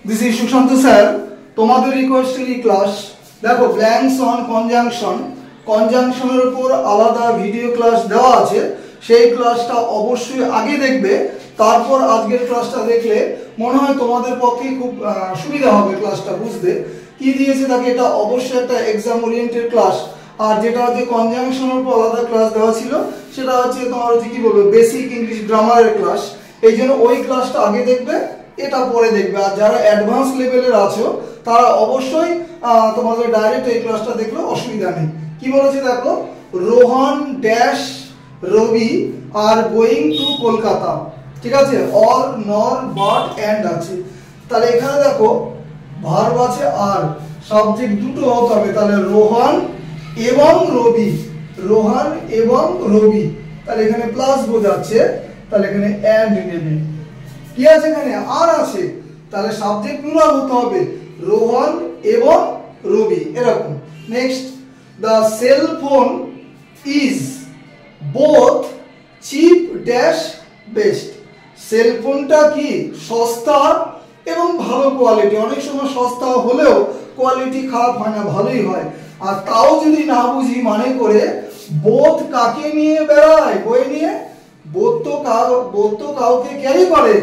This is Sushant sir, তোমাদের রিকোয়েস্টেরই class. দেখো blanks on conjunction, কনজাংশনের উপর আলাদা ভিডিও ক্লাস দেওয়া আছে, সেই ক্লাসটা অবশ্যই আগে দেখবে, তারপর আজকের ক্লাসটা দেখলে মনে হয় তোমাদের পক্ষে খুব সুবিধা হবে ক্লাসটা বুঝতে। কি দিয়েছে তাকে, এটা অবশ্যই একটা এক্সাম ওরিয়েন্টেড ক্লাস। আর যেটা হচ্ছে কনজাংশনের উপর আলাদা ক্লাস দেওয়া ছিল, সেটা হচ্ছে তোমার হচ্ছে কি বলবো বেসিক ইংলিশ গ্রামারের ক্লাস। এই জন্য ওই ক্লাসটা আগে দেখবে, এটা পরে দেখবে। আর যারা অ্যাডভান্স লেভেলের আছো তারা অবশ্যই তোমাদের ডাইরেক্ট এই ক্লাসটা দেখলে অসুবিধা নেই। কি বলেছে দেখো, Rohan dash Rabi are going to Kolkata, ঠিক আছে, অর নর বাট অ্যান্ড আছে। তাহলে এখানে দেখো ভার্ব আছে আর সাবজেক্ট দুটো হতে হবে, তাহলে রোহন এবং রবি, রোহন এবং রবি, তাহলে এখানে প্লাস বোঝাচ্ছে, তাহলে এখানে অ্যান্ড নেবে। কি আছে এখানে, আর আছে, তাহলে সাবজেক্ট প্লুরাল হতে হবে, রোহন এবং রবি এরকম। Next, the cell phone is both cheap dash best. Cell ফোনটা কি সস্তা এবং ভালো কোয়ালিটি। অনেক সময় সস্তা হলেও কোয়ালিটি খারাপ হয় না, ভালোই হয়। আর তাও যদি না বুঝি মানে করে বোথ কাকে নিয়ে বেড়ায়, বই নিয়ে, বোথ তো কাউকে ক্যারি করে,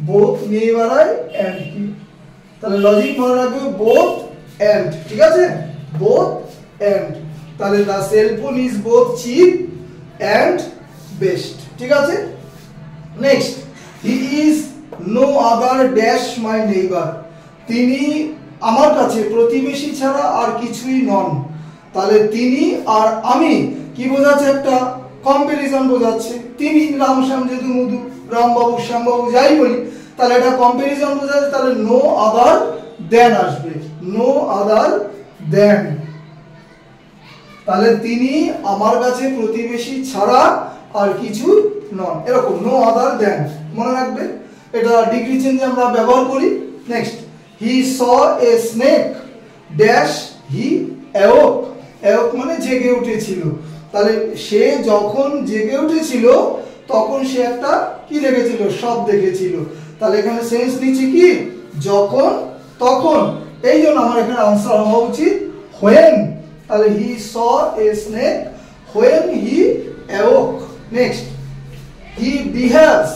বোথ নিয়ে বেড়ায় অ্যান্ড কি, তাহলে লজিক মনে রাখবে বোথ অ্যান্ড, ঠিক আছে, বোথ অ্যান্ড। তাহলে the cell phone is both cheap and best, ঠিক আছে। Next, he is no other dash my neighbour. তিনি আমার কাছে প্রতিবেশী ছাড়া আর কিছুই নন। তাহলে তিনি আর আমি কি বোঝাচ্ছে, একটা কম্পারিজন বোঝাচ্ছে। তিনি রাম শ্যাম যদু মধু, রামবাবু শ্যামবাবু যাই বলি, তাহলে এটা কম্পারিজন বোঝাচ্ছে। তাহলে নো আদার দেন আসবে, নো আদার দেন। তাহলে তিনি আমার কাছে প্রতিবেশী ছাড়া আর কিছু নন, এরকম নো আদার দেন মনে রাখবে। এটা ডিগ্রি চেঞ্জে আমরা ব্যবহার করি। Next, he sees a snake dash he অ্যাওক। অ্যাওক মানে জেগে উঠেছিল। তাহলে সে যখন জেগে উঠেছিল তখন সে একটা কি দেখেছিল, সব দেখেছিল। তাহলে এখানে সেন্স নিচ্ছে কি, যখন, তখন। এই জন্য আমার এখানে আনসার হওয়া উচিত হোয়েন। তাহলে he sees a snake when he awoke. Next, he behaves,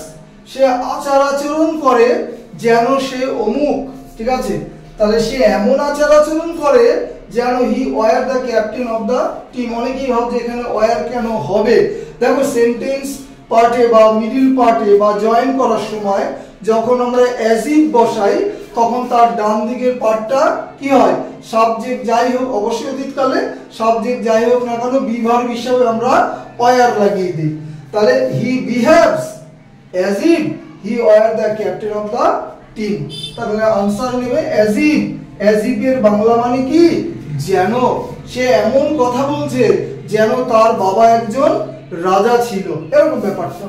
সে আচার আচরণ করে যেন সে অমুক, ঠিক আছে। তাহলে সে এমন আচার আচরণ করে যেন হি war the captain of the team. অনেকেই ভাবছে এখানে ওয়ার কেন হবে। দেখো সেন্টেন্স পার্টে বা মিডিল পার্টে বা জয়েন করার সময় যখন আমরা অ্যাজ ইফ বসাই, তখন তার ডান দিকের পার্টটা কি হয়, সাবজেক্ট যাই হোক, অবশ্যই অতীতকালে সাবজেক্ট যাই হোক না কেন বিভার্ব হিসাবে আমরা ওয়ার লাগিয়ে দিই। তাহলে হি behaves as if he were the captain of the team। তাহলে आंसर নেবে as if। as if এর বাংলা মানে কি, যেন। সে এমন কথা বলছে যেন তার বাবা একজন রাজা ছিল, এরকম ব্যাপারটা।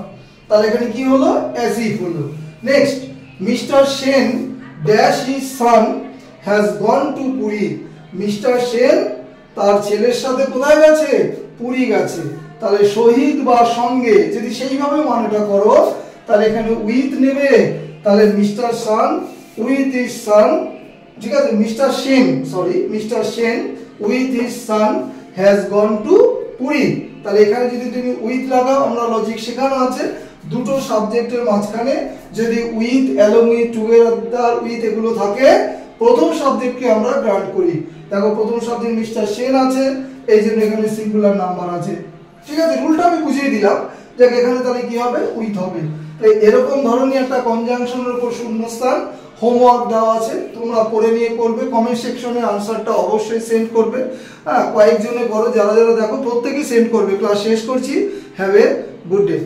তাহলে এখানে কি হলো, as if হলো। Next, mister Sen dash his son has gone to Puri. Mister Sen তার ছেলের সাথে কোথায় গেছে, পুরী গেছে। তাহলে শহীদ বা সঙ্গে যদি সেইভাবে মানেটা করো, তাহলে এখানে উইথ নেবে। তাহলে mister son with his son, ঠিক আছে, mister Sen, sorry, mister Sen with his son has gone to Puri. তাহলে এখানে যদি তুমি উইথ লাগাও, আমরা লজিক শেখানো আছে দুটো সাবজেক্টের মাঝখানে যদি with, along with, together with এগুলো থাকে, প্রথম সাবজেক্টকে আমরা গ্রান্ট করি। দেখো প্রথম সাবজেক্ট মিস্টার সেন আছে, এই জন্য এখানে সিঙ্গুলার নাম্বার আছে, ঠিক আছে। রুলটা আমি বুঝিয়ে দিলাম যে এখানে তাহলে কি হবে, উইথ হবে। তাই এরকম ধরনের একটা কনজাংশনের উপর শূন্যস্থান হোমওয়ার্ক দেওয়া আছে, তোমরা পড়ে নিয়ে করবে। কমেন্ট সেকশনে আনসারটা অবশ্যই সেন্ড করবে। হ্যাঁ, কয়েকজনে করো, যারা যারা দেখো প্রত্যেকেই সেন্ড করবে। ক্লাস শেষ করছি। Have a good day.